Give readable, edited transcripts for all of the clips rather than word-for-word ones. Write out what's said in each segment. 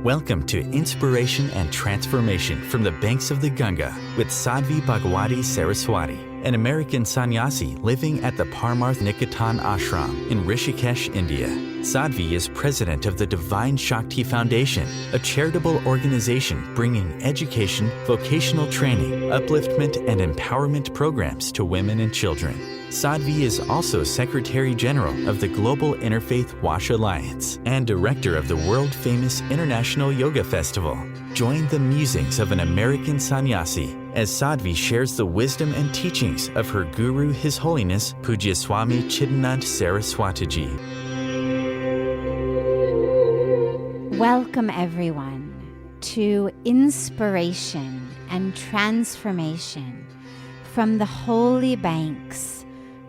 Welcome to Inspiration and Transformation from the Banks of the Ganga with Sadhvi Bhagawati Saraswati, an American sannyasi living at the Parmarth Niketan Ashram in Rishikesh, India. Sadhvi is president of the Divine Shakti Foundation, a charitable organization bringing education, vocational training, upliftment, and empowerment programs to women and children. Sadhvi is also Secretary General of the Global Interfaith Wash Alliance and Director of the world-famous International Yoga Festival. Join the musings of an American sannyasi as Sadhvi shares the wisdom and teachings of her guru, His Holiness Pujya Swami Chidanand Saraswatiji. Welcome everyone to Inspiration and Transformation from the holy banks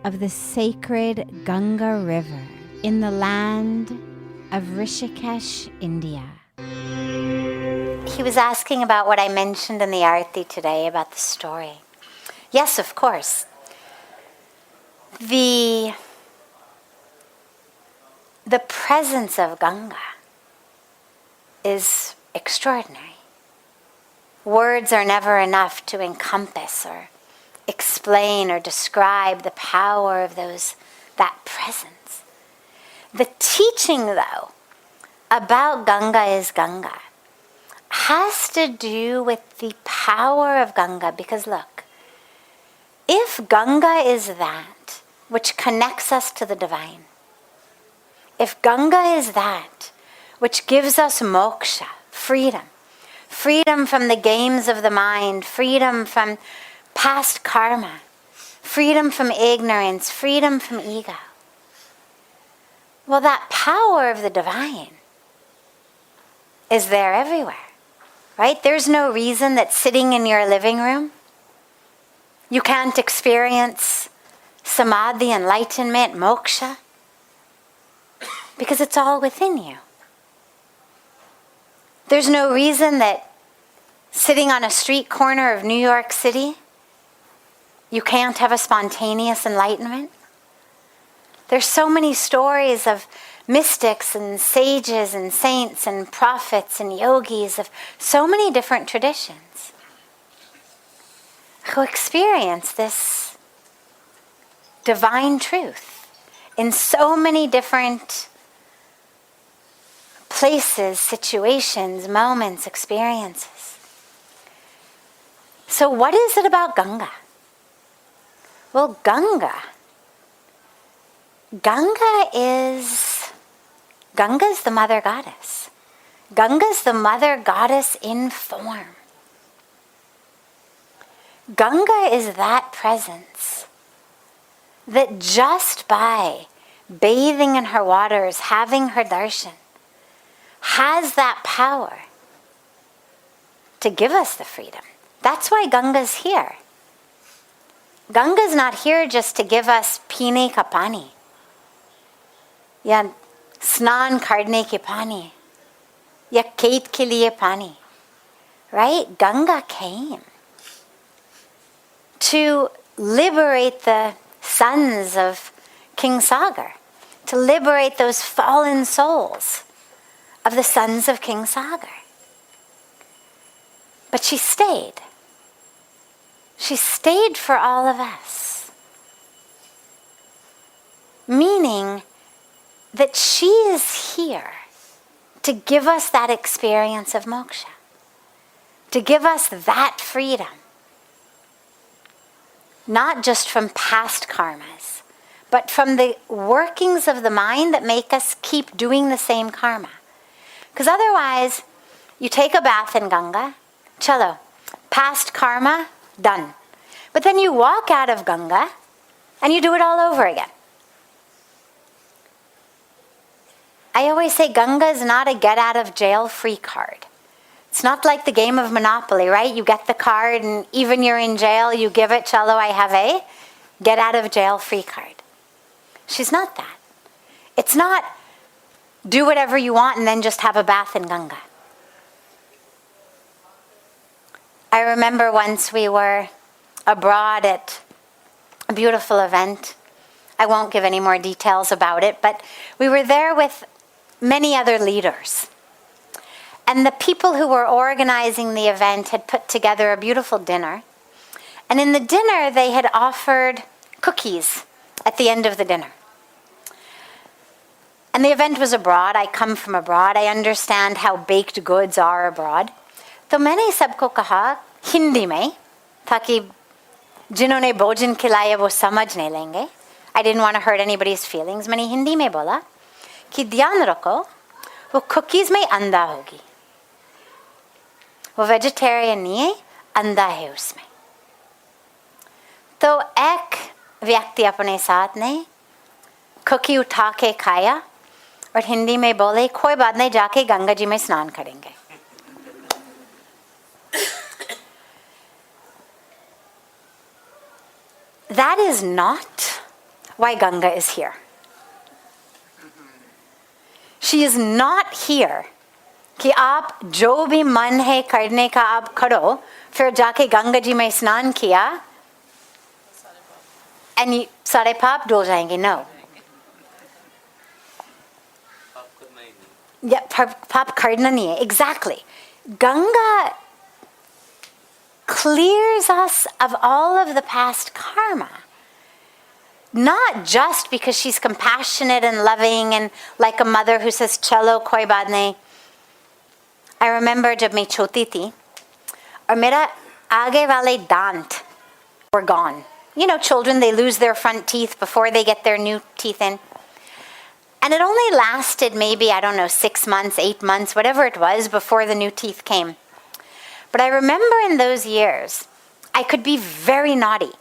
of the sacred Ganga River in the land of Rishikesh, India. He was asking about what I mentioned in the Arti today about the story. Yes, of course. The presence of Ganga is extraordinary. Words are never enough to encompass or explain or describe the power of that presence. The teaching, though, about Ganga is Ganga has to do with the power of Ganga, because look, if Ganga is that which connects us to the divine, if Ganga is that which gives us moksha, freedom from the games of the mind, freedom from past karma, freedom from ignorance, freedom from ego. Well, that power of the divine is there everywhere, right? There's no reason that sitting in your living room, you can't experience samadhi, enlightenment, moksha, because it's all within you. There's no reason that sitting on a street corner of New York City, you can't have a spontaneous enlightenment. There's so many stories of mystics and sages and saints and prophets and yogis of so many different traditions who experience this divine truth in so many different places, situations, moments, experiences. So what is it about Ganga? Well, Ganga is the mother goddess. Ganga's the mother goddess in form. Ganga is that presence that just by bathing in her waters, having her darshan, has that power to give us the freedom. That's why Ganga's here. Ganga's not here just to give us pine ka pani. Ya snan karne ki pani. Ya kait ke liye pani. Right? Ganga came to liberate the sons of King Sagar, to liberate those fallen souls of the sons of King Sagar. But she stayed. She stayed for all of us. Meaning that she is here to give us that experience of moksha, to give us that freedom, not just from past karmas, but from the workings of the mind that make us keep doing the same karma. Because otherwise, you take a bath in Ganga, chalo, past karma, done. But then you walk out of Ganga and you do it all over again. I always say Ganga is not a get out of jail free card. It's not like the game of Monopoly, right? You get the card and even you're in jail, you give it, chalo, I have a get out of jail free card. She's not that. It's not do whatever you want and then just have a bath in Ganga. I remember once we were abroad at a beautiful event. I won't give any more details about it, but we were there with many other leaders. And the people who were organizing the event had put together a beautiful dinner. And in the dinner, they had offered cookies at the end of the dinner. And the event was abroad. I come from abroad. I understand how baked goods are abroad. तो मैंने सबको कहा हिंदी में, ताकि जिन्होंने भोजन खिलाया वो समझ नहीं लेंगे. I didn't want to hurt anybody's feelings. मैंने हिंदी में बोला कि ध्यान रखो, वो कुकीज़ में अंडा होगी. वो वेजिटेरियन नहीं है, अंडा है उसमें. तो एक व्यक्ति अपने साथ ने कुकी उठा के खाया और हिंदी में बोले कोई बात नहीं, जाके गंगा जी में स्नान करेंगे. That is not why Ganga is here. She is not here कि आप जो भी मन है करने का आप करो, फिर जाके गंगा जी में स्नान किया and सारे पाप धुल जाएंगे. No. Yeah, पाप करना नहीं है. Exactly. Ganga clears us of all of the past karma. Not just because she's compassionate and loving and like a mother who says, chalo koi baat nahi. I remember जब मैं छोटी थी और मेरा आगे वाले दांत were gone. You know, children, they lose their front teeth before they get their new teeth in. And it only lasted maybe, I don't know, 6 months, 8 months, whatever it was before the new teeth came. But I remember in those years, I could be very naughty.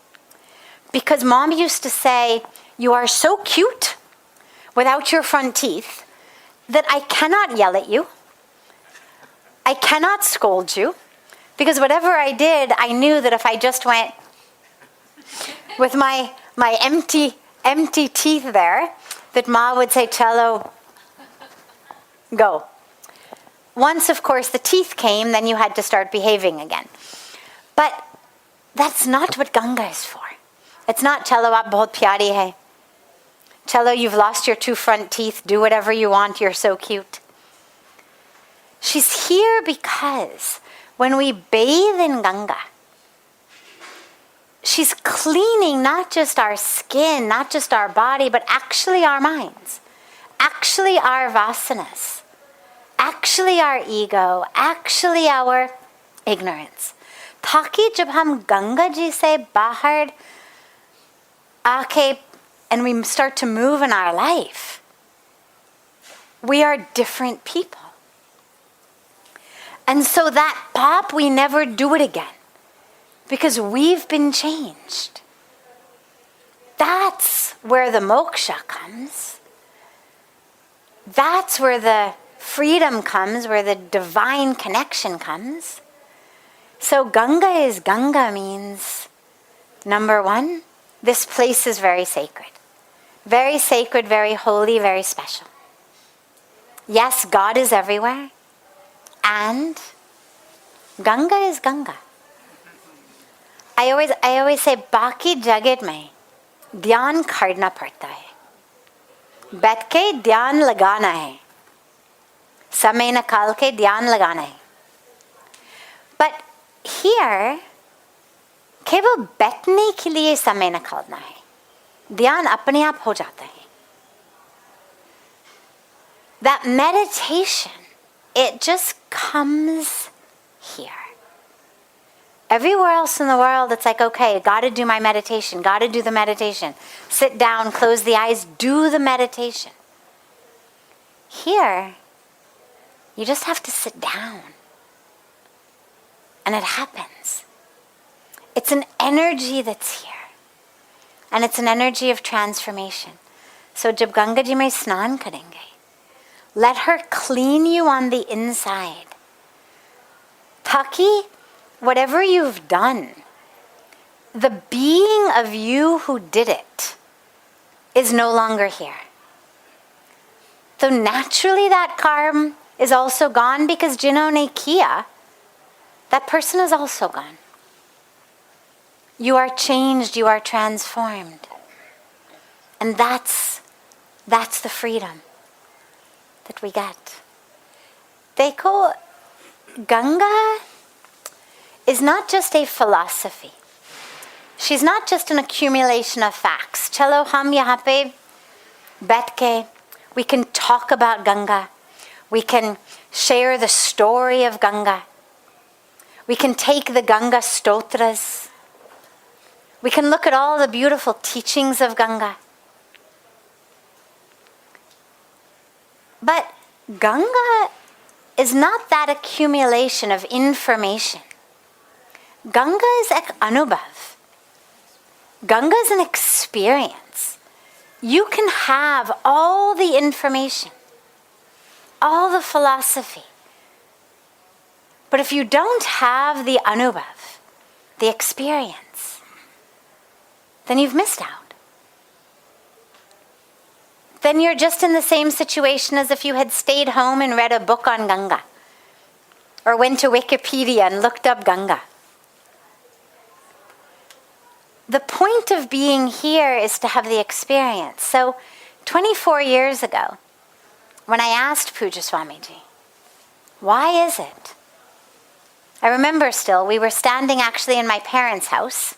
Because mom used to say, you are so cute without your front teeth that I cannot yell at you. I cannot scold you. Because whatever I did, I knew that if I just went with my empty teeth there, that Ma would say, Cello, go. Once, of course, the teeth came, then you had to start behaving again. But that's not what Ganga is for. It's not, Cello, aap bahut pyari hai. Cello, you've lost your 2 front teeth. Do whatever you want. You're so cute. She's here because when we bathe in Ganga, she's cleaning not just our skin, not just our body, but actually our minds, actually our vasanas, actually our ego, actually our ignorance. ताकि जब हम गंगा जी से बाहर आके and we start to move in our life, we are different people. And so that pop, we never do it again. Because we've been changed. That's where the moksha comes. That's where the freedom comes, where the divine connection comes. So Ganga is Ganga means, number 1, this place is very sacred. Very sacred, very holy, very special. Yes, God is everywhere. And Ganga is Ganga. I always say, बाकी जगत में ध्यान करना पड़ता है. बैठ के ध्यान लगाना है. समय निकाल के ध्यान लगाना है. But here, केवल बैठने के लिए समय निकालना है. ध्यान अपने आप हो जाता है. That meditation, it just comes here. Everywhere else in the world, it's like, okay, gotta do my meditation, gotta do the meditation. Sit down, close the eyes, do the meditation. Here, you just have to sit down. And it happens. It's an energy that's here. And it's an energy of transformation. So, jab Ganga ji mein snan karenge, let her clean you on the inside. Taki, whatever you've done, the being of you who did it is no longer here. So naturally that karma is also gone because jinhone kiya, that person is also gone. You are changed, you are transformed. And that's the freedom that we get. Dekho, Ganga is not just a philosophy. She's not just an accumulation of facts. Chalo hum yahan pe baith ke, we can talk about Ganga. We can share the story of Ganga. We can take the Ganga stotras. We can look at all the beautiful teachings of Ganga. But Ganga is not that accumulation of information. Ganga is ek anubhav. Ganga is an experience. You can have all the information, all the philosophy, but if you don't have the anubhav, the experience, then you've missed out. Then you're just in the same situation as if you had stayed home and read a book on Ganga, or went to Wikipedia and looked up Ganga. The point of being here is to have the experience. So 24 years ago, when I asked Puja Swamiji, why is it? I remember still, we were standing actually in my parents' house.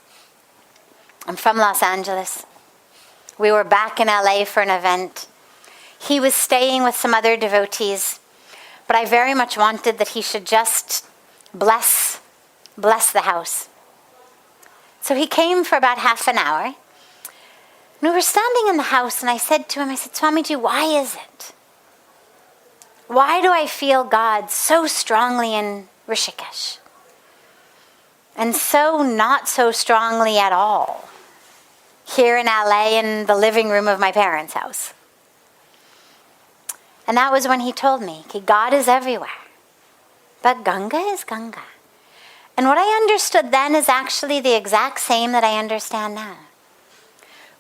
I'm from Los Angeles. We were back in LA for an event. He was staying with some other devotees, but I very much wanted that he should just bless the house. So he came for about half an hour. And we were standing in the house, and I said to him, Swamiji, why is it? Why do I feel God so strongly in Rishikesh? And so not so strongly at all here in LA in the living room of my parents' house. And that was when he told me, God is everywhere, but Ganga is Ganga. And what I understood then is actually the exact same that I understand now,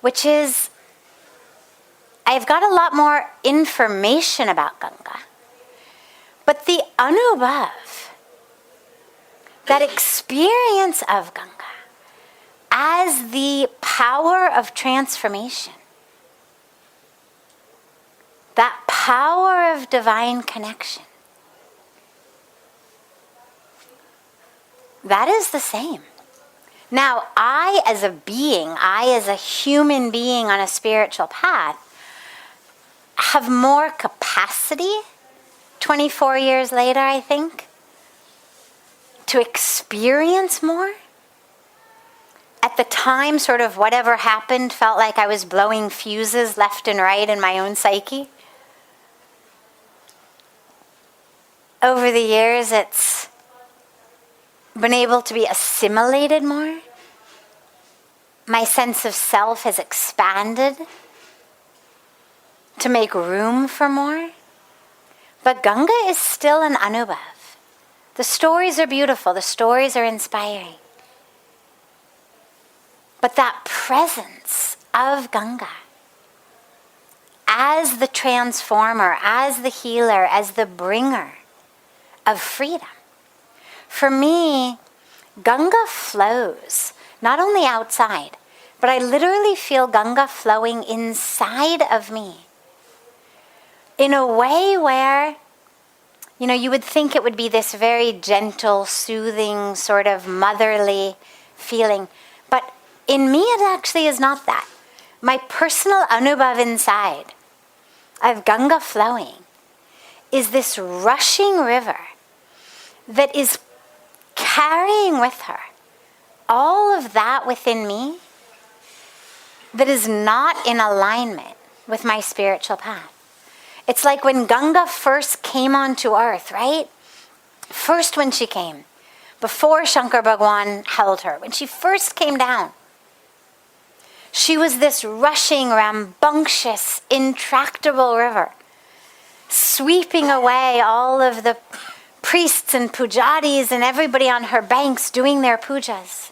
which is I've got a lot more information about Ganga, but the anubhav, that experience of Ganga as the power of transformation, that power of divine connection, that is the same. Now, I as a being, I as a human being on a spiritual path, have more capacity 24 years later, I think, to experience more. At the time, sort of whatever happened felt like I was blowing fuses left and right in my own psyche. Over the years, it's been able to be assimilated more. My sense of self has expanded to make room for more. But Ganga is still an anubhav. The stories are beautiful. The stories are inspiring. But that presence of Ganga as the transformer, as the healer, as the bringer of freedom. For me, Ganga flows, not only outside, but I literally feel Ganga flowing inside of me in a way where, you would think it would be this very gentle, soothing, sort of motherly feeling. But in me, it actually is not that. My personal anubhav inside of Ganga flowing is this rushing river that is carrying with her all of that within me that is not in alignment with my spiritual path. It's like when Ganga first came onto earth, right? First when she came, before Shankar Bhagwan held her, when she first came down, she was this rushing, rambunctious, intractable river, sweeping away all of the priests and pujaris and everybody on her banks doing their pujas.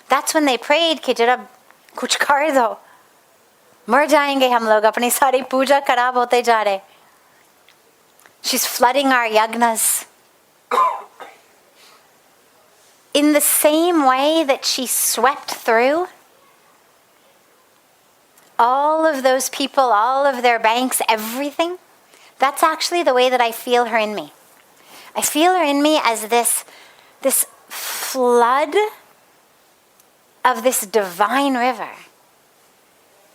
That's when they prayed कि जरा कुछ कर दो, मर जाएंगे हम लोग, अपनी सारी पूजा खराब होते जा रहे. She's flooding our yagnas. In the same way that she swept through all of those people, all of their banks, everything, that's actually the way that I feel her in me. I feel her in me as this flood of this divine river.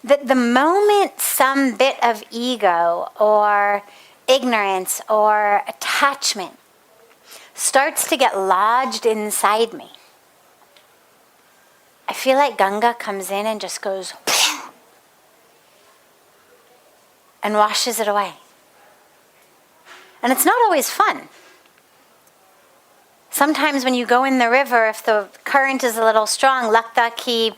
That the moment some bit of ego or ignorance or attachment starts to get lodged inside me, I feel like Ganga comes in and just goes and washes it away. And it's not always fun. Sometimes when you go in the river, if the current is a little strong, लगता कि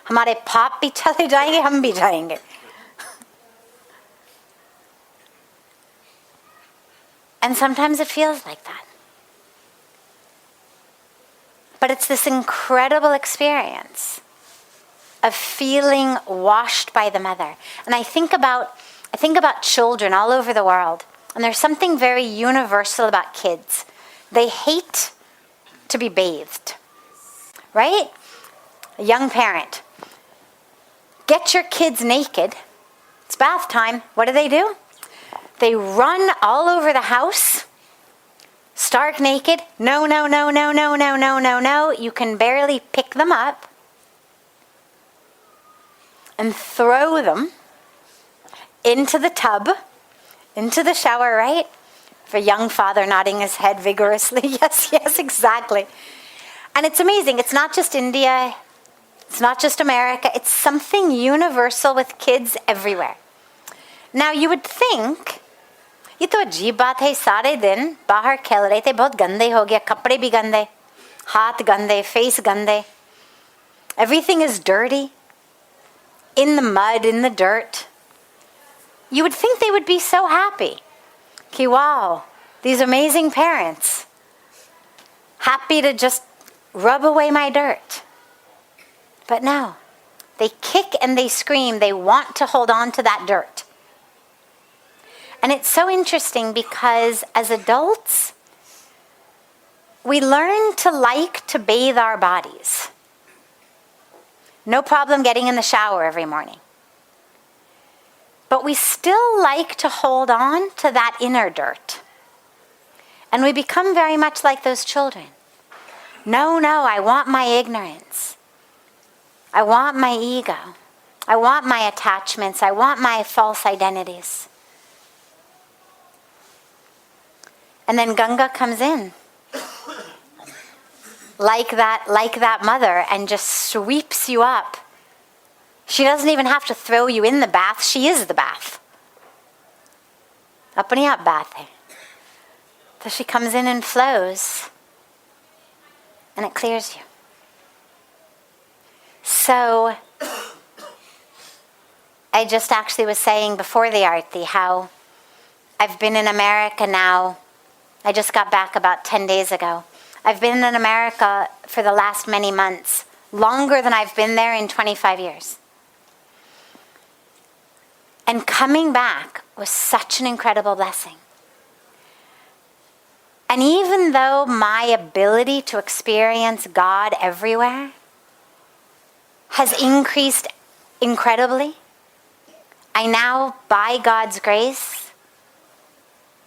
हमारे पाप भी चले जाएंगे, हम भी जाएंगे. And sometimes it feels like that. But it's this incredible experience of feeling washed by the mother. And I think about children all over the world. And there's something very universal about kids. They hate to be bathed. Right? A young parent. Get your kids naked. It's bath time. What do? They run all over the house. Stark naked. No. You can barely pick them up and throw them into the tub, into the shower, right? For a young father nodding his head vigorously. Yes, exactly. And it's amazing. It's not just India. It's not just America. It's something universal with kids everywhere. Now you would think, ये तो अजीब बात है, सारे दिन बाहर खेल रहे थे, बहुत गंदे हो गया, कपड़े भी गंदे, हाथ गंदे, face गंदे. Everything is dirty, in the mud, in the dirt. You would think they would be so happy. कि wow, these amazing parents, happy to just rub away my dirt. But no, they kick and they scream, they want to hold on to that dirt. And it's so interesting because as adults, we learn to like to bathe our bodies. No problem getting in the shower every morning. But we still like to hold on to that inner dirt. And we become very much like those children. No, I want my ignorance. I want my ego. I want my attachments. I want my false identities. And then Ganga comes in like that mother and just sweeps you up. She doesn't even have to throw you in the bath. She is the bath. Apni aap bath hai. So she comes in and flows and it clears you. So I just actually was saying before the arti how I've been in America now. I just got back about 10 days ago. I've been in America for the last many months, longer than I've been there in 25 years. And coming back was such an incredible blessing. And even though my ability to experience God everywhere has increased incredibly, I now, by God's grace,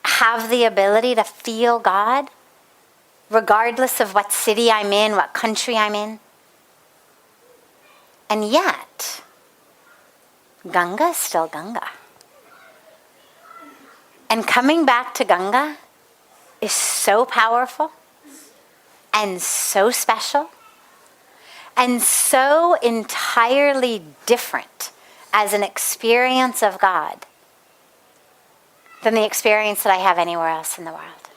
have the ability to feel God regardless of what city I'm in, what country I'm in. And yet, Ganga is still Ganga. And coming back to Ganga is so powerful and so special and so entirely different as an experience of God than the experience that I have anywhere else in the world.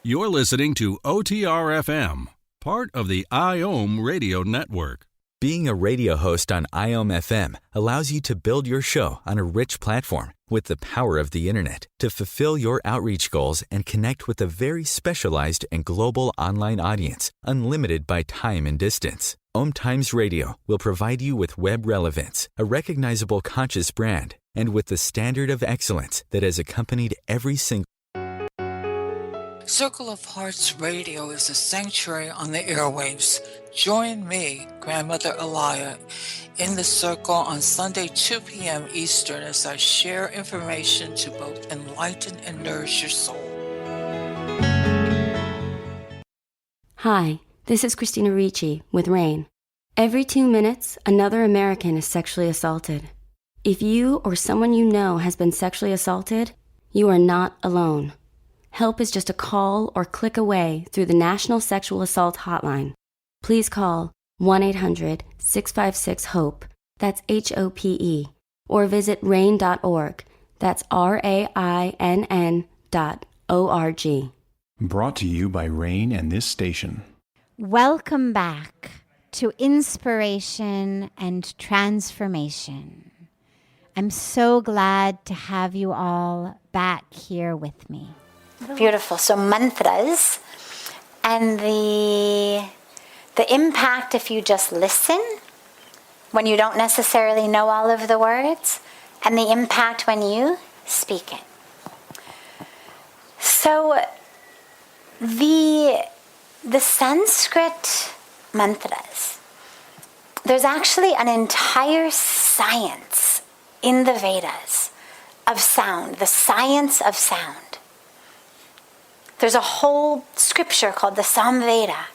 You're listening to OTR-FM, part of the IOM radio network. Being a radio host on IOM FM allows you to build your show on a rich platform with the power of the internet to fulfill your outreach goals and connect with a very specialized and global online audience, unlimited by time and distance. OMTimes Radio will provide you with web relevance, a recognizable conscious brand, and with the standard of excellence that has accompanied every single Circle of Hearts Radio is a sanctuary on the airwaves. Join me, Grandmother Elia, in the circle on Sunday 2 p.m. Eastern as I share information to both enlighten and nourish your soul. Hi, this is Christina Ricci with RAIN. Every 2 minutes, another American is sexually assaulted. If you or someone you know has been sexually assaulted, you are not alone. Help is just a call or click away through the National Sexual Assault Hotline. Please call 1-800-656-HOPE, that's HOPE, or visit rain.org, that's RAINN.org. Brought to you by RAIN and this station. Welcome back to Inspiration and Transformation. I'm so glad to have you all back here with me. Beautiful. So mantras and the impact if you just listen when you don't necessarily know all of the words, and the impact when you speak it. So the Sanskrit mantras, there's actually an entire science in the Vedas of sound, the science of sound. There's a whole scripture called the Samveda,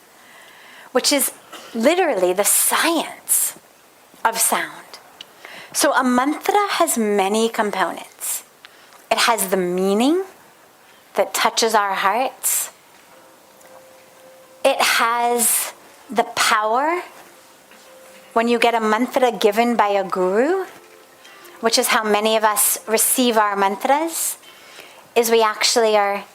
which is literally the science of sound. So a mantra has many components. It has the meaning that touches our hearts. It has the power when you get a mantra given by a guru, which is how many of us receive our mantras, is we actually are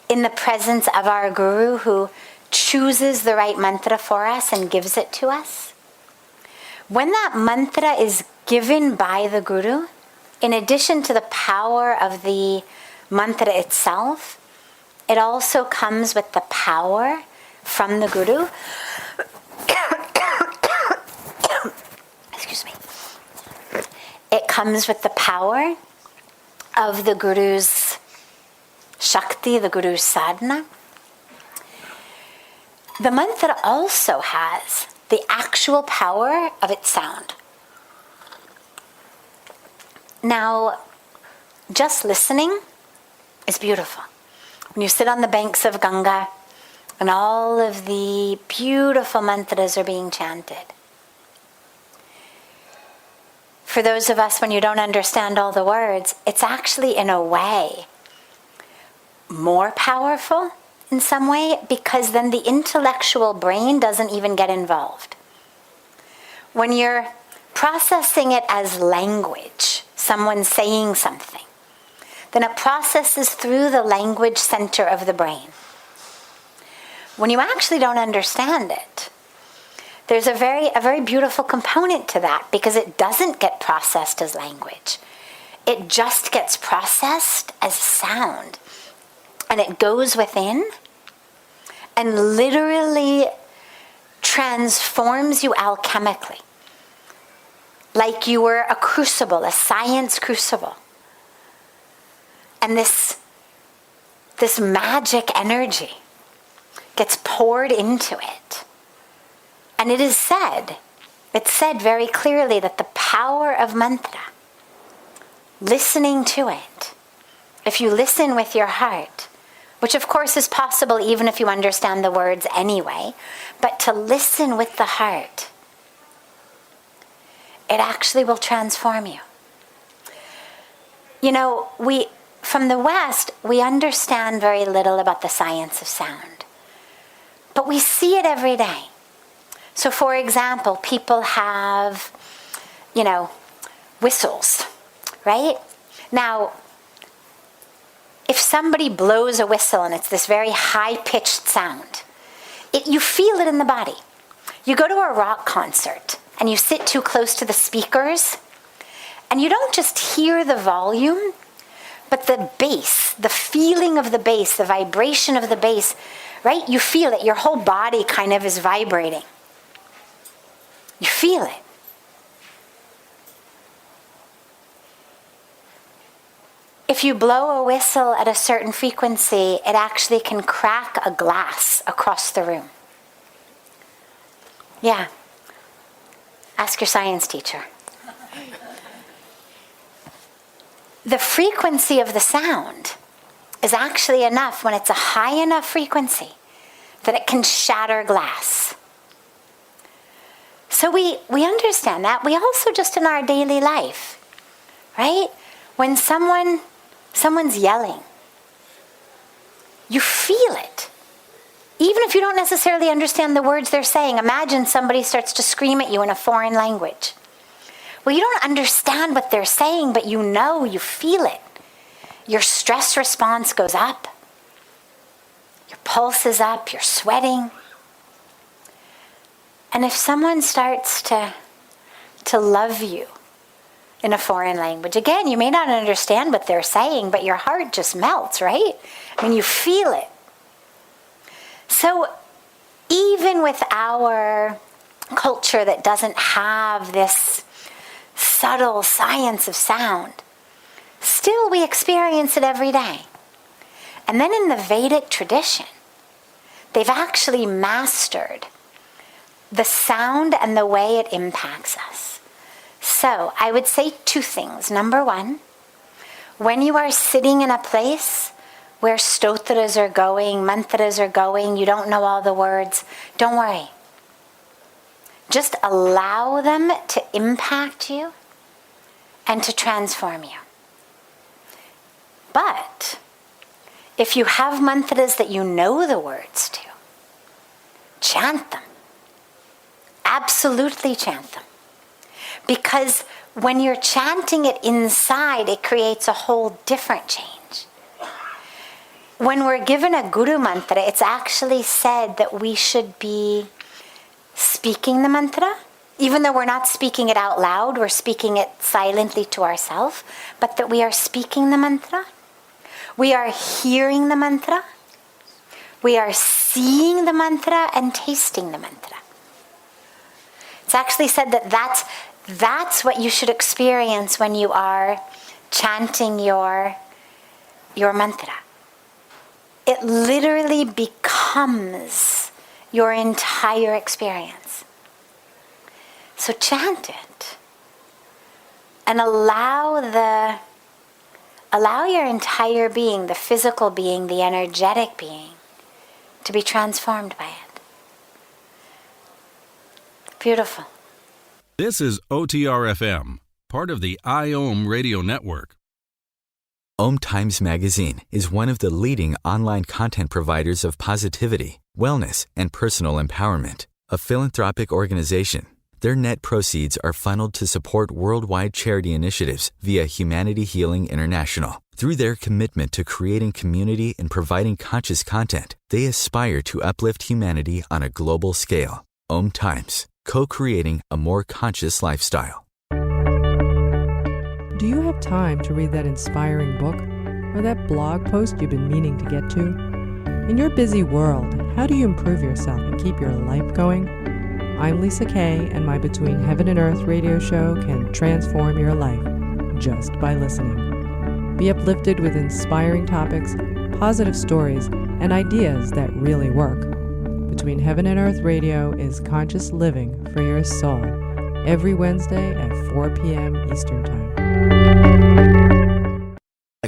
in the presence of our guru who chooses the right mantra for us and gives it to us. When that mantra is given by the guru, in addition to the power of the mantra itself, it also comes with the power from the guru. Excuse me. It comes with the power of the guru's Shakti, the guru's sadhana. The mantra also has the actual power of its sound. Now, just listening is beautiful. When you sit on the banks of Ganga and all of the beautiful mantras are being chanted. For those of us, when you don't understand all the words, it's actually, in a way, more powerful in some way, because then the intellectual brain doesn't even get involved. When you're processing it as language, someone saying something, then it processes through the language center of the brain. When you actually don't understand it, there's a very beautiful component to that, because it doesn't get processed as language. It just gets processed as sound. And it goes within and literally transforms you alchemically. Like you were a crucible, a science crucible. And this magic energy gets poured into it. And it is said, it's said very clearly that the power of mantra, listening to it, if you listen with your heart, which of course is possible even if you understand the words anyway, but to listen with the heart, it actually will transform you. You know, from the West, we understand very little about the science of sound, but we see it every day. So for example, people have, whistles, right? Now, if somebody blows a whistle and it's this very high-pitched sound, you feel it in the body. You go to a rock concert and you sit too close to the speakers, and you don't just hear the volume, but the bass, the feeling of the bass, the vibration of the bass, right? You feel it. Your whole body kind of is vibrating. You feel it. If you blow a whistle at a certain frequency, it actually can crack a glass across the room. Yeah. Ask your science teacher. The frequency of the sound is actually enough when it's a high enough frequency that it can shatter glass. So we understand that. We also just in our daily life, right? When someone's yelling, you feel it. Even if you don't necessarily understand the words they're saying, imagine somebody starts to scream at you in a foreign language. Well, you don't understand what they're saying, but you know, you feel it. Your stress response goes up. Your pulse is up, you're sweating. And if someone starts to love you in a foreign language, again, you may not understand what they're saying, but your heart just melts, right? I mean, you feel it. So even with our culture that doesn't have this subtle science of sound, still we experience it every day. And then in the Vedic tradition, they've actually mastered the sound and the way it impacts us. So I would say two things. Number one, when you are sitting in a place where stotras are going, mantras are going, you don't know all the words, don't worry. Just allow them to impact you and to transform you. But if you have mantras that you know the words to, chant them. Absolutely chant them. Because when you're chanting it inside, it creates a whole different change. When we're given a guru mantra, it's actually said that we should be speaking the mantra. Even though we're not speaking it out loud, we're speaking it silently to ourselves, but that we are speaking the mantra. We are hearing the mantra. We are seeing the mantra and tasting the mantra. It's actually said that that's what you should experience when you are chanting your mantra. It literally becomes your entire experience. So chant it and allow your entire being, the physical being, the energetic being, to be transformed by it. Beautiful. This is OTR-FM, part of the IOM radio network. OMTimes Magazine is one of the leading online content providers of positivity, wellness, and personal empowerment. A philanthropic organization, their net proceeds are funneled to support worldwide charity initiatives via Humanity Healing International. Through their commitment to creating community and providing conscious content, they aspire to uplift humanity on a global scale. OMTimes, co-creating a more conscious lifestyle. Do you have time to read that inspiring book or that blog post you've been meaning to get to? In your busy world, how do you improve yourself and keep your life going? I'm Lisa Kay, and my Between Heaven and Earth radio show can transform your life just by listening. Be uplifted with inspiring topics, positive stories, and ideas that really work. Between Heaven and Earth Radio is conscious living for your soul, every Wednesday at 4 p.m. Eastern Time.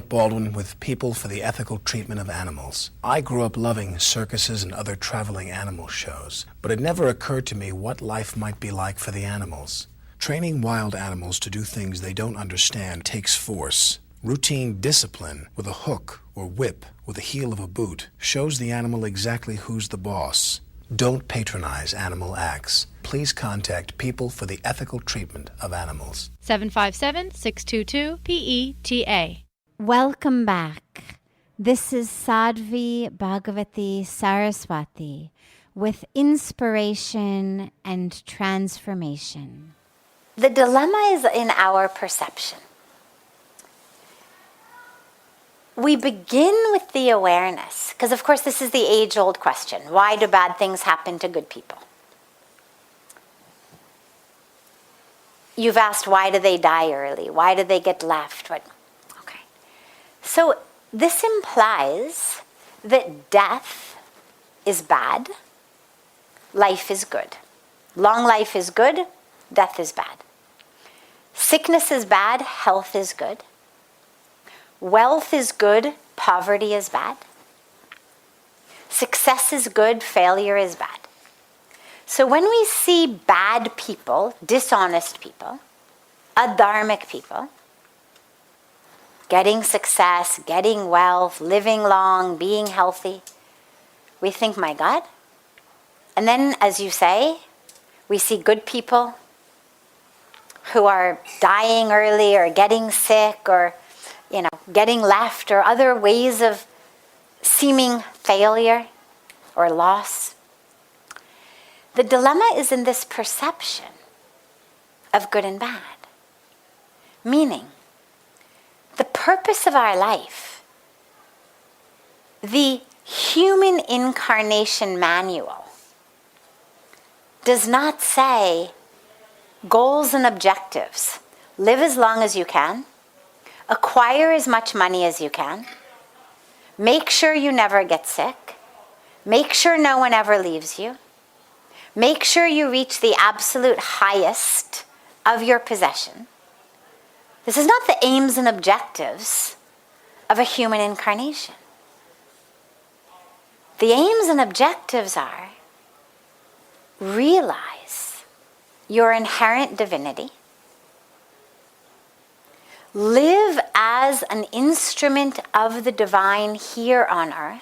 Baldwin with People for the Ethical Treatment of Animals. I grew up loving circuses and other traveling animal shows, but it never occurred to me what life might be like for the animals. Training wild animals to do things they don't understand takes force. Routine discipline with a hook or whip with the heel of a boot shows the animal exactly who's the boss. Don't patronize animal acts. Please contact People for the Ethical Treatment of Animals. 757-622-PETA. Welcome back. This is Sadhvi Bhagawati Saraswati with inspiration and transformation. The dilemma is in our perception. We begin with the awareness, because of course this is the age-old question. Why do bad things happen to good people? You've asked, why do they die early? Why do they get left? Okay. So this implies that death is bad, life is good. Long life is good, death is bad. Sickness is bad, health is good. Wealth is good, poverty is bad. Success is good, failure is bad. So when we see bad people, dishonest people, adharmic people, getting success, getting wealth, living long, being healthy, we think, my God. And then, as you say, we see good people who are dying early or getting sick or, getting left or other ways of seeming failure or loss. The dilemma is in this perception of good and bad. Meaning, the purpose of our life, the human incarnation manual, does not say goals and objectives. Live as long as you can. Acquire as much money as you can. Make sure you never get sick. Make sure no one ever leaves you. Make sure you reach the absolute highest of your possession. This is not the aims and objectives of a human incarnation. The aims and objectives are realize your inherent divinity, live as an instrument of the divine here on earth,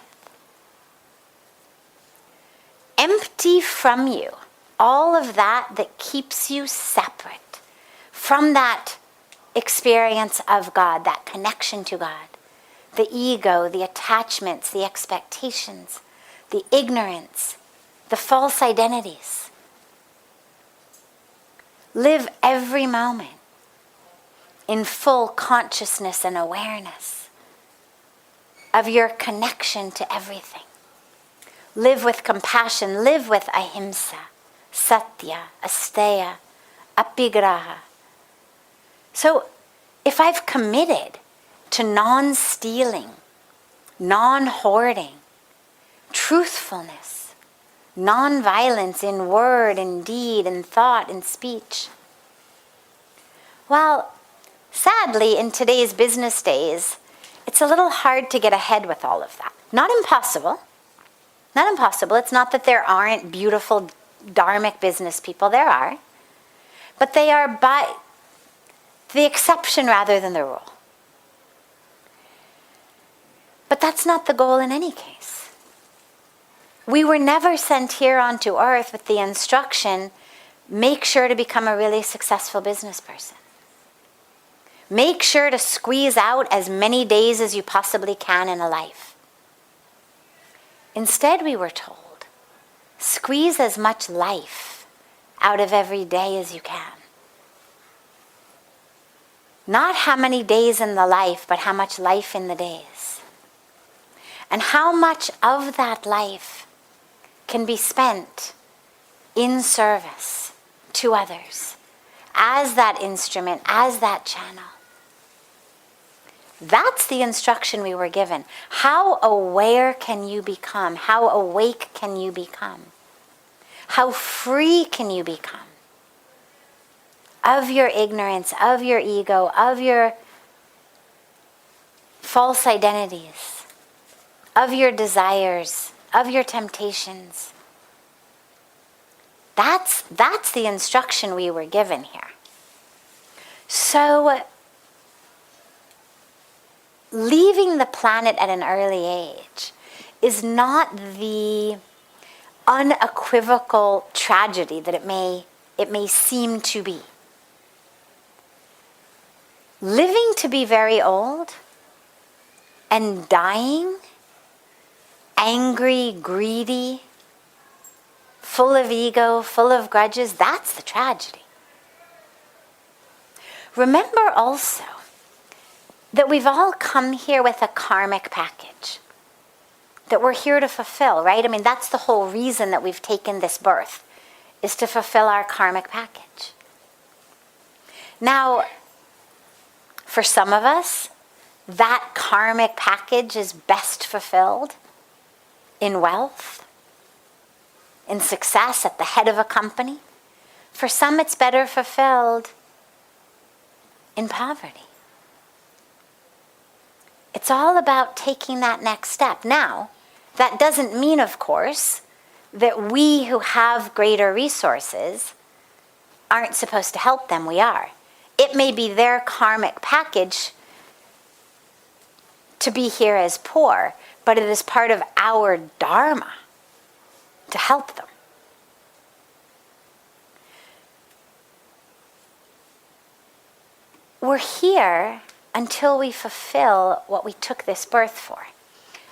empty from you all of that that keeps you separate from that experience of God, that connection to God, the ego, the attachments, the expectations, the ignorance, the false identities. Live every moment in full consciousness and awareness of your connection to everything. Live with compassion, live with ahimsa, satya, asteya, apigraha. So if I've committed to non-stealing, non-hoarding, truthfulness, non-violence in word and deed and thought and speech, well, sadly, in today's business days, it's a little hard to get ahead with all of that. Not impossible. Not impossible. It's not that there aren't beautiful, dharmic business people. There are. But they are by the exception rather than the rule. But that's not the goal in any case. We were never sent here onto earth with the instruction, make sure to become a really successful business person. Make sure to squeeze out as many days as you possibly can in a life. Instead, we were told, squeeze as much life out of every day as you can. Not how many days in the life, but how much life in the days. And how much of that life can be spent in service to others, as that instrument, as that channel. That's the instruction we were given. How aware can you become? How awake can you become? How free can you become of your ignorance, of your ego, of your false identities, of your desires, of your temptations? That's the instruction we were given here. So, leaving the planet at an early age is not the unequivocal tragedy that it may seem to be. Living to be very old and dying, angry, greedy, full of ego, full of grudges, that's the tragedy. Remember also that we've all come here with a karmic package that we're here to fulfill, right? I mean, that's the whole reason that we've taken this birth, is to fulfill our karmic package. Now, for some of us, that karmic package is best fulfilled in wealth, in success at the head of a company. For some, it's better fulfilled in poverty. It's all about taking that next step. Now, That doesn't mean, of course, that we who have greater resources aren't supposed to help them. We are. It may be their karmic package to be here as poor, but it is part of our dharma to help them. We're here until we fulfill what we took this birth for.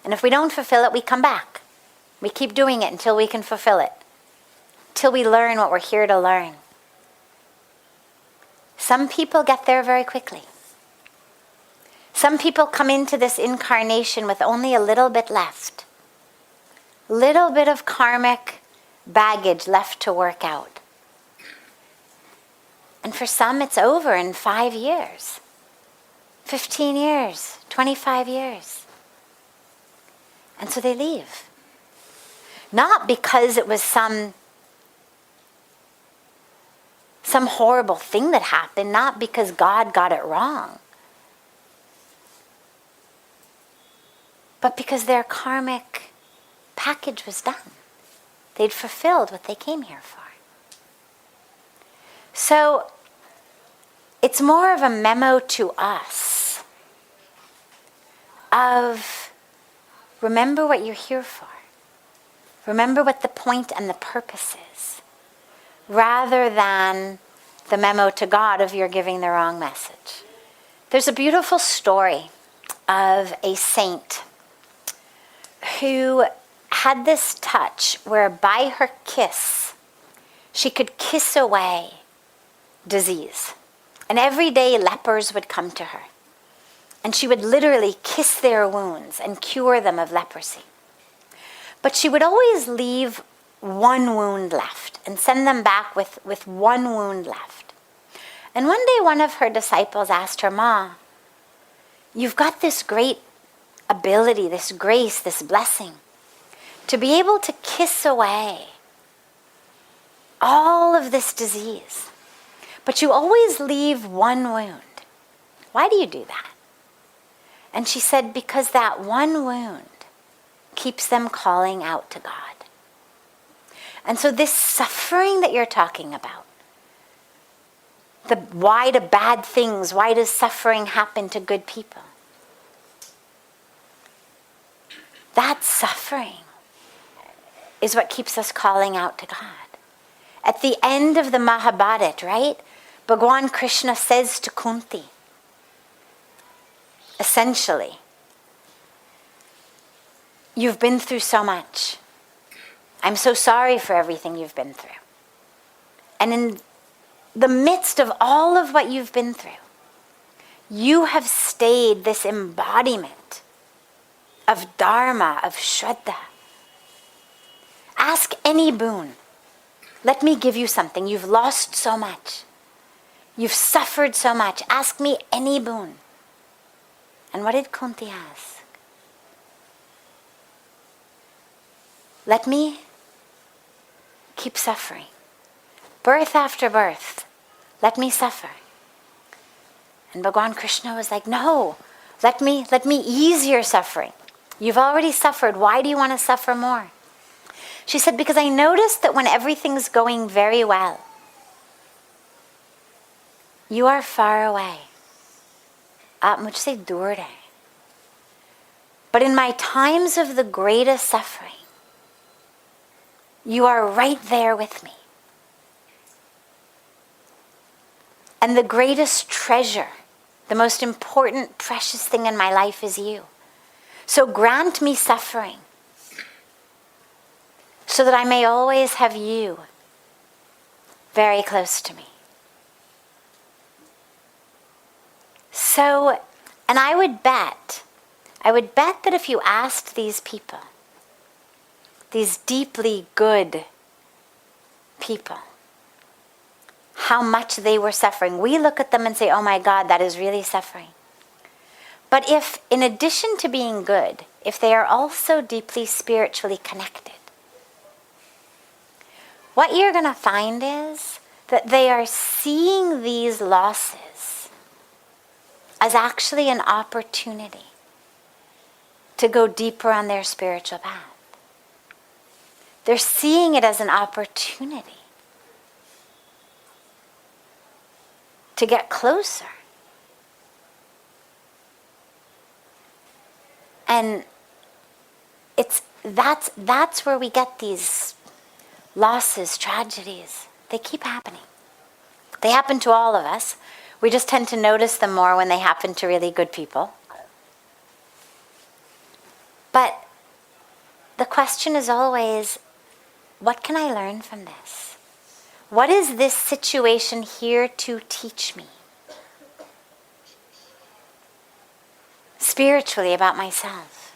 And if we don't fulfill it, we come back. We keep doing it until we can fulfill it, till we learn what we're here to learn. Some people get there very quickly. Some people come into this incarnation with only a little bit left. Little bit of karmic baggage left to work out. And for some, it's over in 5 years, 15 years, 25 years. And so they leave. Not because it was some horrible thing that happened, not because God got it wrong, but because their karmic package was done. They'd fulfilled what they came here for. So it's more of a memo to us of remember what you're here for. Remember what the point and the purpose is, rather than the memo to God of you're giving the wrong message. There's a beautiful story of a saint who had this touch where by her kiss, she could kiss away disease. And every day lepers would come to her. And she would literally kiss their wounds and cure them of leprosy. But she would always leave one wound left and send them back with one wound left. And one day one of her disciples asked her, "Ma, you've got this great ability, this grace, this blessing, to be able to kiss away all of this disease. But you always leave one wound. Why do you do that?" And she said, "Because that one wound keeps them calling out to God." And so this suffering that you're talking about, why do bad things, why does suffering happen to good people? That suffering is what keeps us calling out to God. At the end of the Mahabharata, right? Bhagwan Krishna says to Kunti, essentially, you've been through so much. I'm so sorry for everything you've been through. And in the midst of all of what you've been through, you have stayed this embodiment of Dharma, of Shraddha. Ask any boon. Let me give you something. You've lost so much. You've suffered so much. Ask me any boon. And what did Kunti ask? Let me keep suffering. Birth after birth, let me suffer. And Bhagwan Krishna was like, no, let me ease your suffering. You've already suffered. Why do you want to suffer more? She said, because I noticed that when everything's going very well, you are far away. Aap mujhse dur hai. But in my times of the greatest suffering, you are right there with me. And the greatest treasure, the most important, precious thing in my life is you. So grant me suffering so that I may always have you very close to me. So, and I would bet that if you asked these people, these deeply good people, how much they were suffering, we look at them and say, oh my God, that is really suffering. But if, in addition to being good, if they are also deeply spiritually connected, what you're going to find is that they are seeing these losses as actually an opportunity to go deeper on their spiritual path. They're seeing it as an opportunity to get closer. And that's where we get these losses, tragedies. They keep happening. They happen to all of us. We just tend to notice them more when they happen to really good people. But the question is always, what can I learn from this? What is this situation here to teach me? Spiritually, about myself.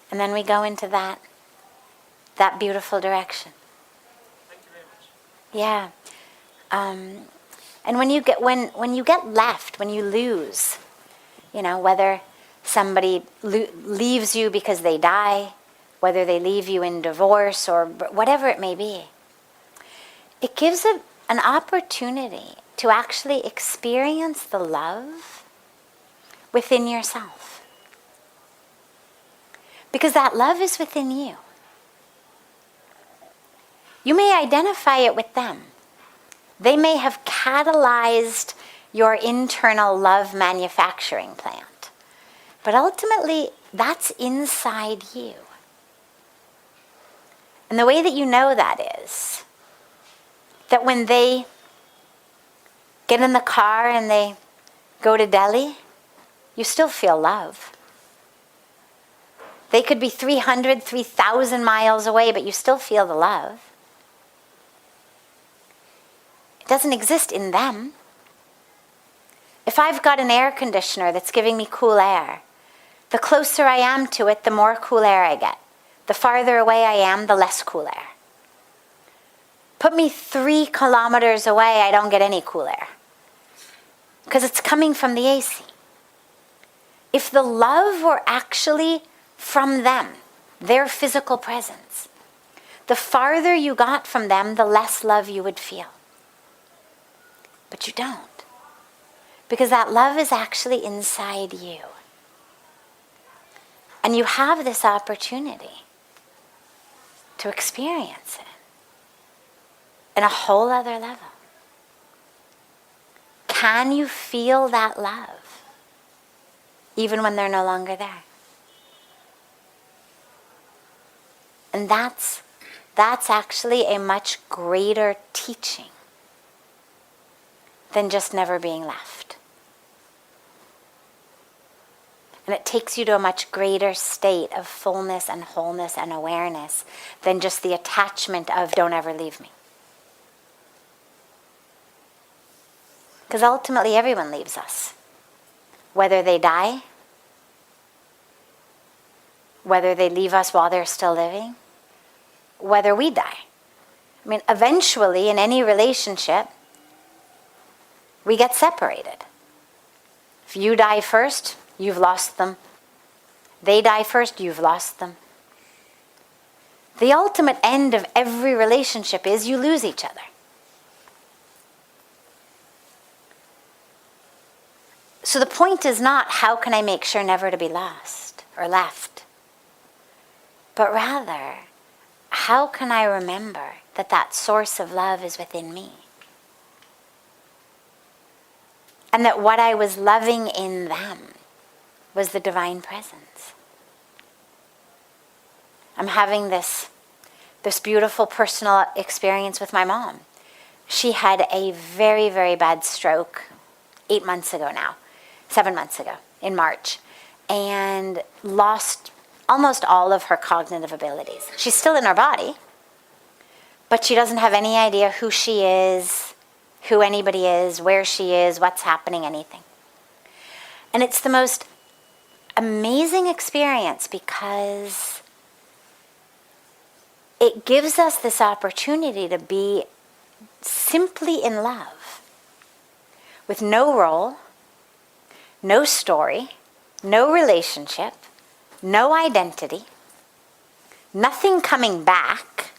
And then we go into that beautiful direction. Thank you very much. Yeah. And when you get left, when you lose, whether somebody leaves you because they die, whether they leave you in divorce or whatever it may be, it gives an opportunity to actually experience the love within yourself. Because that love is within you. You may identify it with them. They may have catalyzed your internal love manufacturing plant. But ultimately, that's inside you. And the way that you know that is that when they get in the car and they go to Delhi, you still feel love. They could be 300, 3,000 miles away, but you still feel the love. It doesn't exist in them. If I've got an air conditioner that's giving me cool air, the closer I am to it, the more cool air I get. The farther away I am, the less cool air. Put me 3 kilometers away, I don't get any cool air. Because it's coming from the AC. If the love were actually from them, their physical presence, the farther you got from them, the less love you would feel. But you don't. Because that love is actually inside you. And you have this opportunity to experience it in a whole other level. Can you feel that love even when they're no longer there? And that's actually a much greater teaching than just never being left. And it takes you to a much greater state of fullness and wholeness and awareness than just the attachment of don't ever leave me. Because ultimately everyone leaves us. Whether they die, whether they leave us while they're still living, whether we die. I mean, eventually in any relationship, we get separated. If you die first, you've lost them. They die first, you've lost them. The ultimate end of every relationship is you lose each other. So the point is not how can I make sure never to be lost or left, but rather how can I remember that that source of love is within me? And that what I was loving in them was the divine presence. I'm having this beautiful personal experience with my mom. She had a very, very bad stroke 7 months ago, in March, and lost almost all of her cognitive abilities. She's still in her body, but she doesn't have any idea who she is, who anybody is, where she is, what's happening, anything. And it's the most amazing experience because it gives us this opportunity to be simply in love, with no role, no story, no relationship, no identity, nothing coming back,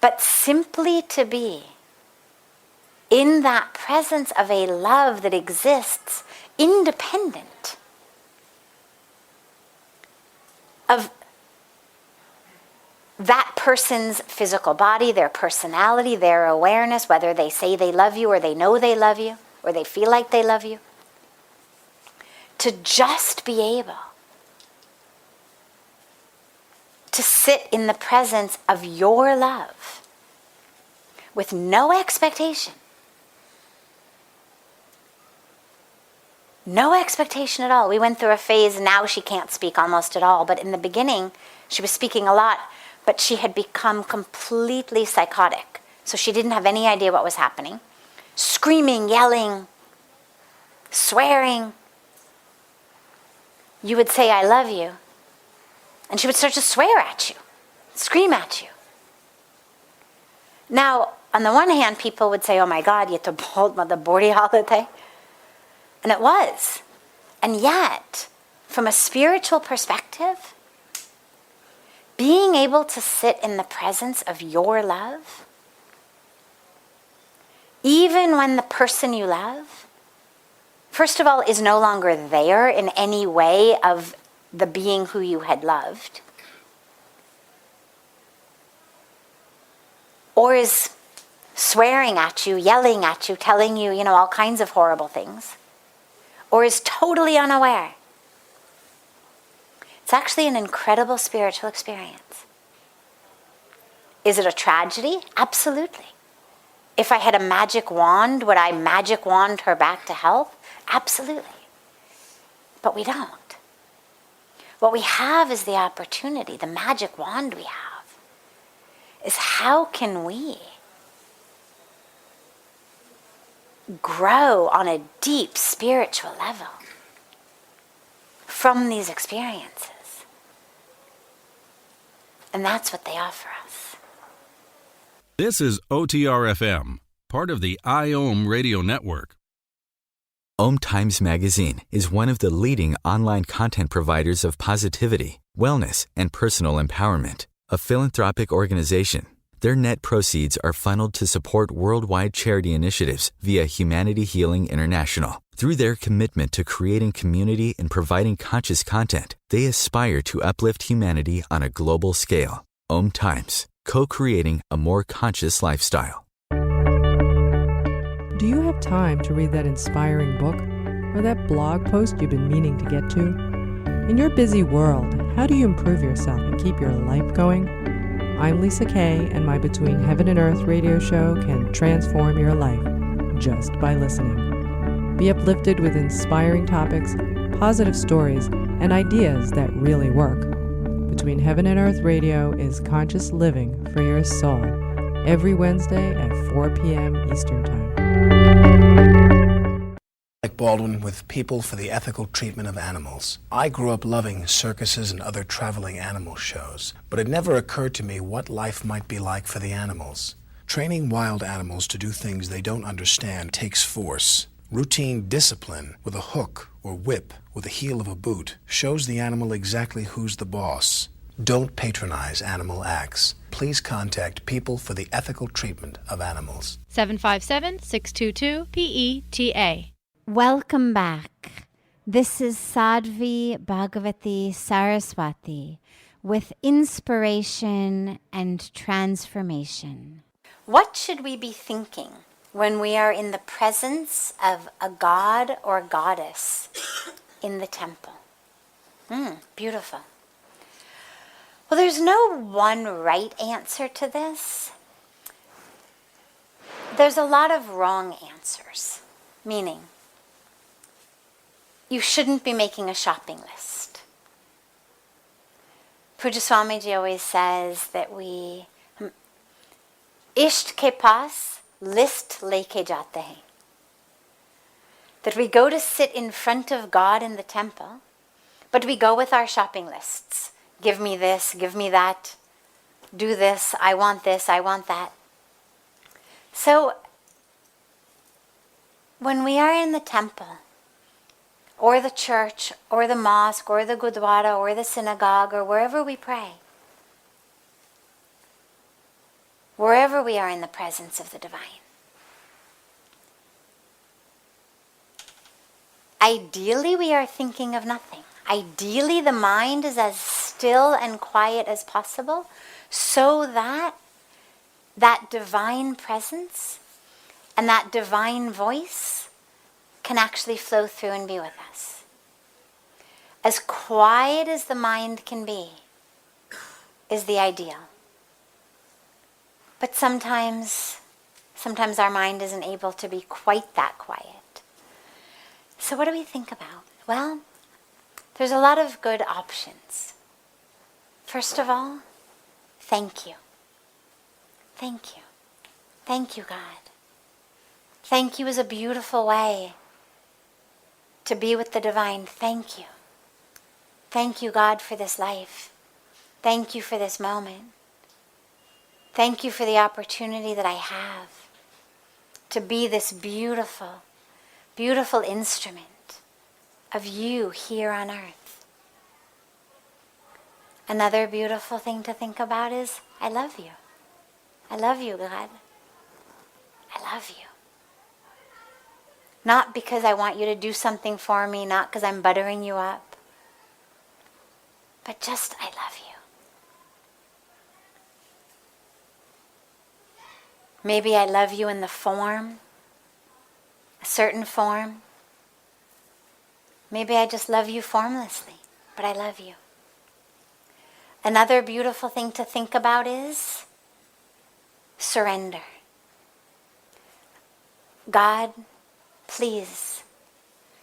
but simply to be in that presence of a love that exists independent of that person's physical body, their personality, their awareness, whether they say they love you or they know they love you or they feel like they love you. To just be able to sit in the presence of your love with no expectation. No expectation at all. We went through a phase, now she can't speak almost at all, but in the beginning she was speaking a lot, but she had become completely psychotic. So she didn't have any idea what was happening. Screaming, yelling, swearing. You would say, I love you. And she would start to swear at you, scream at you. Now, on the one hand, people would say, oh my God, you have to hold the body all the time. And it was. And yet, from a spiritual perspective, being able to sit in the presence of your love, even when the person you love, first of all, is no longer there in any way of the being who you had loved, or is swearing at you, yelling at you, telling you, all kinds of horrible things, or is totally unaware. It's actually an incredible spiritual experience. Is it a tragedy? Absolutely. If I had a magic wand, would I magic wand her back to health? Absolutely. But we don't. What we have is the opportunity, the magic wand we have, is how can we grow on a deep spiritual level from these experiences. And that's what they offer us. This is OTR-FM, part of the IOM radio network. OMTimes Magazine is one of the leading online content providers of positivity, wellness, and personal empowerment. A philanthropic organization, their net proceeds are funneled to support worldwide charity initiatives via Humanity Healing International. Through their commitment to creating community and providing conscious content, they aspire to uplift humanity on a global scale. OMTimes, co-creating a more conscious lifestyle. Do you have time to read that inspiring book or that blog post you've been meaning to get to? In your busy world, how do you improve yourself and keep your life going? I'm Lisa Kay, and my Between Heaven and Earth radio show can transform your life just by listening. Be uplifted with inspiring topics, positive stories, and ideas that really work. Between Heaven and Earth radio is conscious living for your soul, every Wednesday at 4 p.m. Eastern Time. Like Baldwin with People for the Ethical Treatment of Animals. I grew up loving circuses and other traveling animal shows, but it never occurred to me what life might be like for the animals. Training wild animals to do things they don't understand takes force. Routine discipline with a hook or whip with the heel of a boot shows the animal exactly who's the boss. Don't patronize animal acts. Please contact People for the Ethical Treatment of Animals. 757-622-PETA. Welcome back. This is Sadhvi Bhagawati Saraswati with inspiration and transformation. What should we be thinking when we are in the presence of a god or goddess in the temple? Beautiful. Well, there's no one right answer to this. There's a lot of wrong answers, meaning you shouldn't be making a shopping list. Pujya Swamiji always says that we isht ke paas list leke jate hain. That we go to sit in front of God in the temple, but we go with our shopping lists. Give me this, give me that, do this, I want that. So, when we are in the temple, or the church, or the mosque, or the gurdwara, or the synagogue, or wherever we pray, wherever we are in the presence of the divine, ideally we are thinking of nothing. Ideally, the mind is as still and quiet as possible so that that divine presence and that divine voice can actually flow through and be with us. As quiet as the mind can be is the ideal. But sometimes our mind isn't able to be quite that quiet. So what do we think about? Well, there's a lot of good options. First of all, thank you. Thank you. Thank you, God. Thank you is a beautiful way to be with the divine. Thank you. Thank you, God, for this life. Thank you for this moment. Thank you for the opportunity that I have to be this beautiful, beautiful instrument of you here on earth. Another beautiful thing to think about is, I love you. I love you, God. I love you. Not because I want you to do something for me, not because I'm buttering you up, but just I love you. Maybe I love you in the form, a certain form. Maybe I just love you formlessly, but I love you. Another beautiful thing to think about is surrender. God, please,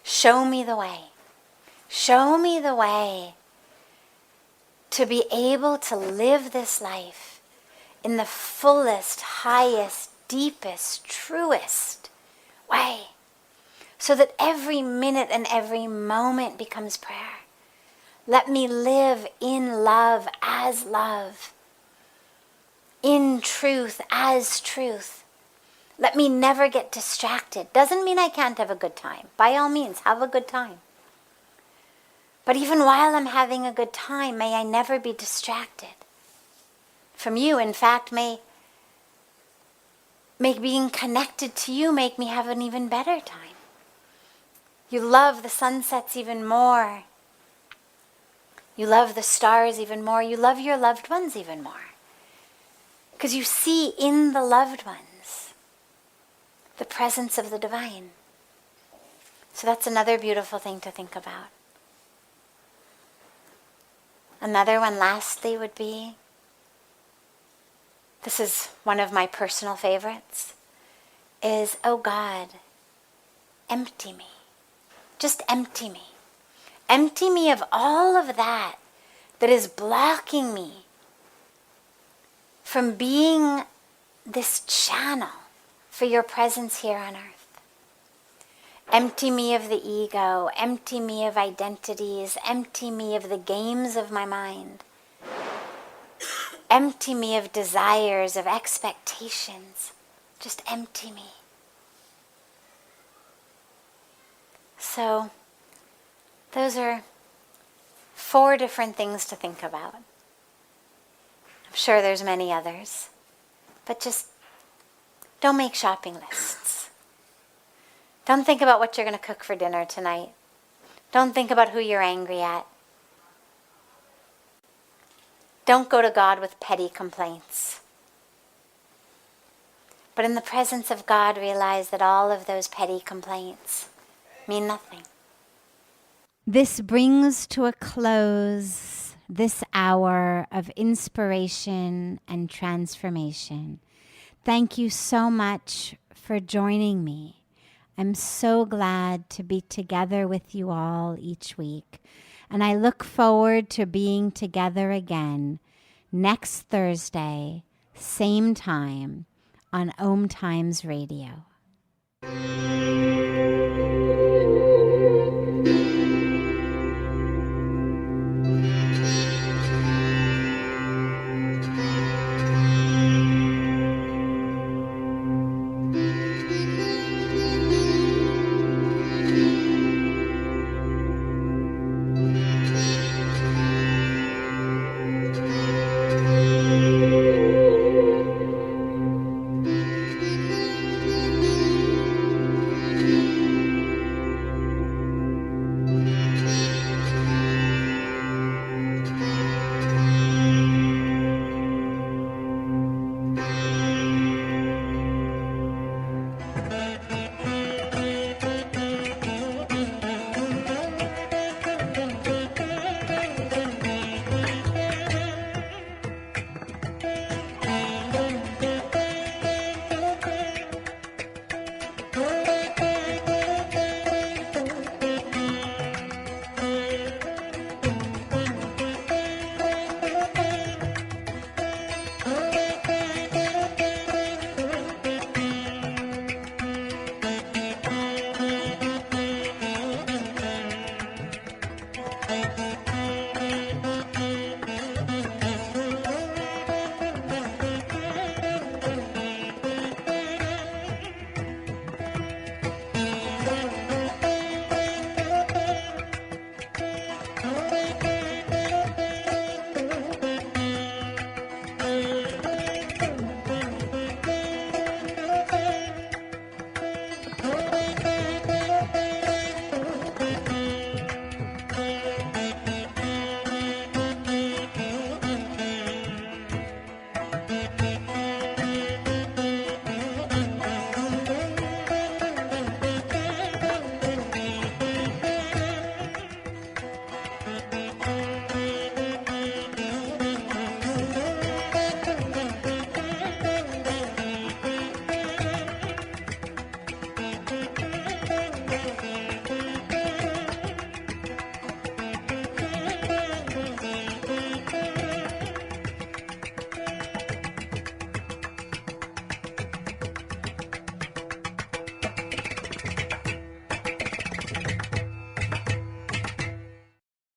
show me the way. Show me the way to be able to live this life in the fullest, highest, deepest, truest way, so that every minute and every moment becomes prayer. Let me live in love as love, in truth as truth. Let me never get distracted. Doesn't mean I can't have a good time. By all means, have a good time. But even while I'm having a good time, may I never be distracted from you. In fact, may being connected to you make me have an even better time. You love the sunsets even more. You love the stars even more. You love your loved ones even more. Because you see in the loved ones the presence of the divine. So that's another beautiful thing to think about. Another one, lastly, would be, this is one of my personal favorites, is, oh God, empty me. Just empty me. Empty me of all of that is blocking me from being this channel for your presence here on earth. Empty me of the ego. Empty me of identities. Empty me of the games of my mind. Empty me of desires, of expectations. Just empty me. So, those are 4 different things to think about. I'm sure there's many others, but just don't make shopping lists. Don't think about what you're going to cook for dinner tonight. Don't think about who you're angry at. Don't go to God with petty complaints. But in the presence of God, realize that all of those petty complaints mean nothing. This brings to a close this hour of inspiration and transformation. Thank you so much for joining me. I'm so glad to be together with you all each week. And I look forward to being together again next Thursday, same time, on OMTimes Radio.